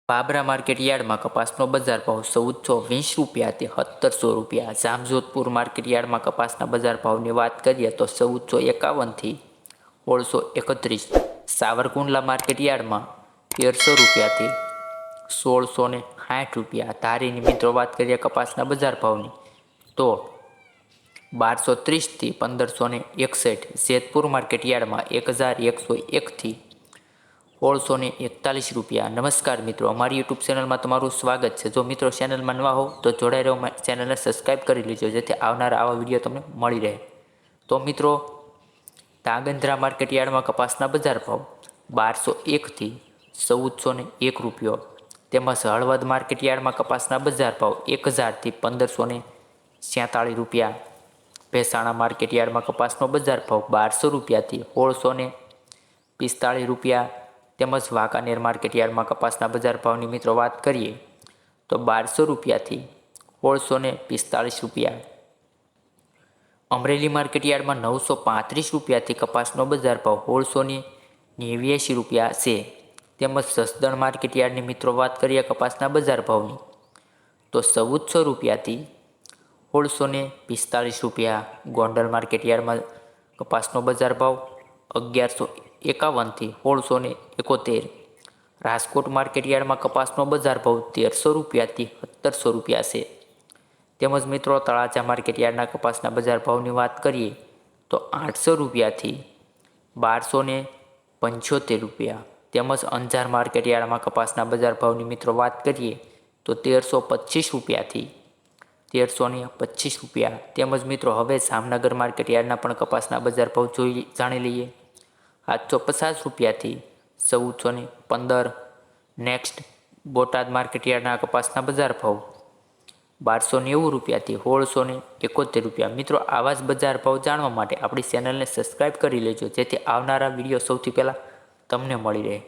Babra market યાર્ડમાં કપાસનો બજાર ભાવ 1420 રૂપિયાથી 1700 રૂપિયા। જામજોધપુર માર્કેટ યાર્ડમાં કપાસના બજાર ભાવની વાત કરીએ તો 1451થી 1631। સાવરકુંડલા માર્કેટ યાર્ડમાં 1300 રૂપિયાથી 1660 રૂપિયા। ધારીની મિત્રો વાત કરીએ કપાસના બજાર ભાવની તો 1230થી 1561। જેતપુર માર્કેટ યાર્ડમાં 1101થી 1641 રૂપિયા। નમસ્કાર મિત્રો, અમારી યુટ્યુબ ચેનલમાં તમારું સ્વાગત છે। જો મિત્રો ચેનલમાં નવા હો તો જોડાઈ રહો, ચેનલને સબસ્ક્રાઈબ કરી લેજો જેથી આવનારા આવા વિડીયો તમને મળી રહે। તો મિત્રો ધાંગધ્રા માર્કેટ યાર્ડમાં કપાસના બજાર ભાવ 1201થી 1401 રૂપિયો। તેમજ હળવદ માર્કેટ યાર્ડમાં કપાસના બજાર ભાવ 1000થી 1546 રૂપિયા। ભેસાણા માર્કેટ યાર્ડમાં કપાસનો બજાર ભાવ 1200 રૂપિયાથી 1645 રૂપિયા। તેમજ વાંકાનેર માર્કેટ યાર્ડમાં કપાસના બજાર ભાવની મિત્રો વાત કરીએ તો 1200 રૂપિયાથી 1645 રૂપિયા। અમરેલી માર્કેટ યાર્ડમાં 935 રૂપિયાથી કપાસનો બજાર ભાવ 1689 રૂપિયા છે। તેમજ જસદણ માર્કેટ યાર્ડની મિત્રો વાત કરીએ કપાસના બજાર ભાવની તો 1400 રૂપિયાથી 1645 રૂપિયા। ગોંડલ માર્કેટ યાર્ડમાં કપાસનો બજાર ભાવ 1151થી 1671। રાજકોટ માર્કેટ યાર્ડમાં કપાસનો બજાર ભાવ 1300 રૂપિયાથી 1700 રૂપિયા છે। તેમજ મિત્રો તળાજા માર્કેટ યાર્ડના કપાસના બજાર ભાવની વાત કરીએ તો 800 રૂપિયાથી 1275 રૂપિયા। તેમજ અંજાર માર્કેટ યાર્ડમાં કપાસના બજાર ભાવની મિત્રો વાત કરીએ તો 1325 રૂપિયાથી 1325 રૂપિયા। તેમજ મિત્રો હવે જામનગર માર્કેટ યાર્ડના પણ કપાસના બજાર ભાવ જાણી લઈએ। 750 રૂપિયાથી 1415। નેક્સ્ટ બોટાદ માર્કેટ યાર્ડના કપાસના બજાર ભાવ 1290 રૂપિયાથી 1671 રૂપિયા। મિત્રો આવા જ બજાર ભાવ જાણવા માટે આપણી ચેનલને સબસ્ક્રાઈબ કરી લેજો જેથી આવનારા વિડીયો સૌથી પહેલાં તમને મળી રહે।